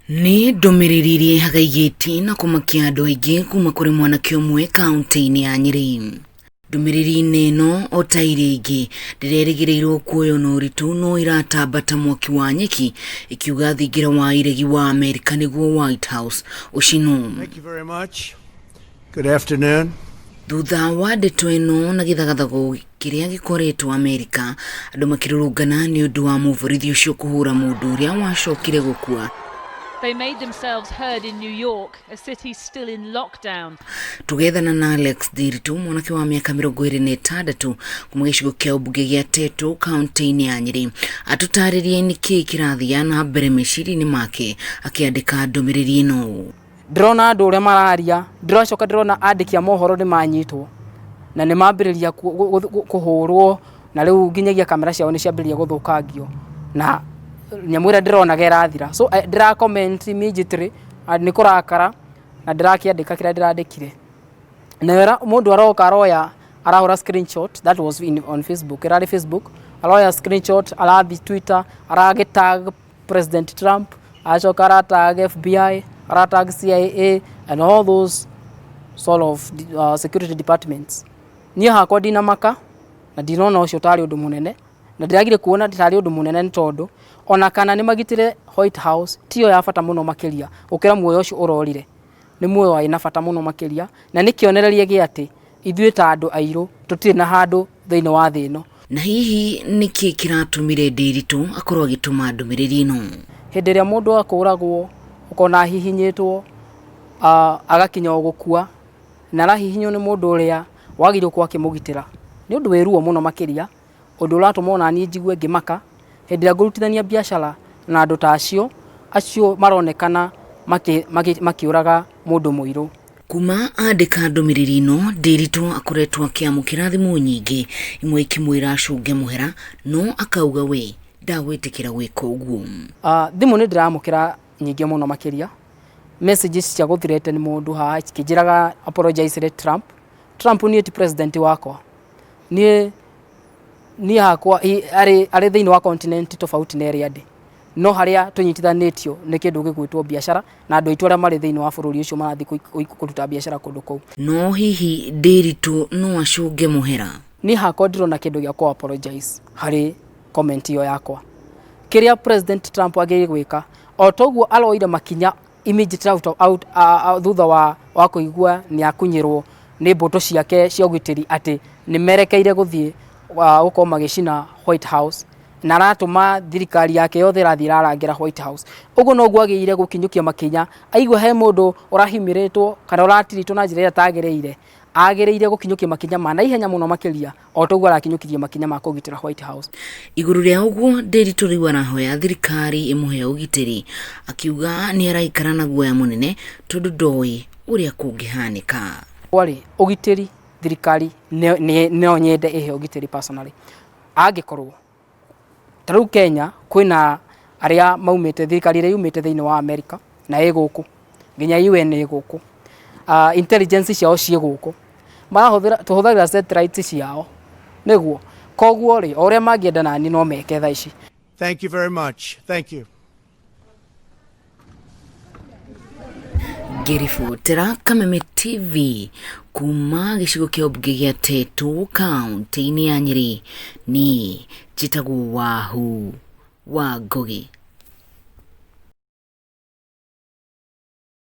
Ni ndumiriri hagaigiti na kumakia andu aingi kuma kuri mwanake umwe kaunti-ini ya Nyeri. Ndumiriri ino o ta iria ingi ndirerĩgĩrĩirwo kuoywo na ũritũ no iratambata mwaki wa nyeki ikiuga thingira wa iregi wa Amerika niguo White House ucinwo. Thank you very much. Good afternoon. Thutha wa ndeto ino na githagathago kiria gikoretwo Amerika, andu makirurungana ni undu wa muvurithi ucio kuhura mundu uria wacokire gukua. They made themselves heard in New York, a city still in lockdown. Tugethana na Alex Ndiritu, mwanake wa miaka 26 kuma gicigo kia ubunge gia Tetu kaunti-ini ya Nyeri, atutaririe niki kirathia na mbere meciri-ini make akiandika ndumiriri ino. Ndrona andu uria mararia, ndiracoka ndrona andiki a mohoro ni manyitwo na ni mambiriria kuhurwo na riu nginyagia kamera ciao ni ciambiriria guthukangio na nyamwira ndrona gerathira. So ndira comment immediately ni kurakara na ndirakiandika kira ndirandikire na wera mundu aroka aroya arahura screenshot. That was on Facebook, erari Facebook, aroya screenshot, arathi Twitter, aragitag President Trump, achoka aratag FBI, aratag CIA and all those sort of security departments. Ni hakwa dina maka na dinona ucio tari undu munene na ndiragire kuona tari undu munene ni tondu ona kana ni magitire White House tiyo ya bata muno makiria ukira muoyo ucio urorire ni muoyo wa ina bata muno makiria na ni kionereria gi ati ithuĩ ta andu airu tutire na handu thiini wa thi ino. Na hihi niki kiratumire Ndiritu akorwo agituma ndumiriri ino? Hindi ria mundu akuragwo ukona hihinyitwo agakinya gukua na rahihinywo ni mundu uria wagirwo kwa kimugitira ni undu wiruo muno makiria undu uratuma ni njigue ngimaka hindi ya ngurutithania biashara na andu ta acio maronekana makiuraga mundu muiru. Kuma andika ndumiriri ino, Ndiritu akoretwo akiamukira thimu nyingi, imwe ikimwira acunge muhera no akauga we ndagwitikira gwika uguo. Thimu ni ndiramukira nyingi muno makiria, messages cia guthirete ni mundu ha kijiraga apologize Trump ni president wakwa ni hakwa ari thiini wa continent tofauti na area ndi no haria tunyitithanitio ni kindu gigwitwo biashara na andu aitu aria mari thiini wa bururi ucio marathi kuruta biashara kundu kou. No hihi Ndiritu no acunge muhera? Ni hakwa ndirona kindu gia ku apologize hari comment iyo yakwa. Kiria President Trump agiri gwika o toguo aloire makinya immediate out thutha wa kuigua ni akunyirwo ni mboto ciake cia ugitiri ati ni merekeire guthie gukorwo magicina White House na ratuma thirikari yake yothe rathira arangira White House. Uguo no gwagirire gukinyukia makinya aigwa he mundu urahimiritwo kana uratiritwo na njira ira tagereire agereire gukinyukia makinya mana ihenya muno makiria o toguo arakinyukirie makinya ma kugitira White House. Iguru ria uguo Ndiritu riu arahoya thirikari imuhe ugitiri akiuga ni araikara na guoya munene tondu ndoi uria kungihanika. Wari ugitiri thirikari no nyende ihe ugitiri personally angikorwo taru Kenya kwina aria maumite thirikari ria yumite thiini wa Amerika na iguku nginya UN iguku intelligence ciao cie guku marahuthira tuhuthagira satellite ciao niguo koguo ri oria mangienda nani no meke tha ici. Thank you very much. Thank you. Ngiribotera Kameme TV kuma gicigo kia ubunge gia Tetu kaunti-ini ya Nyeri, ni njitagwo Wahu wa Ngugi.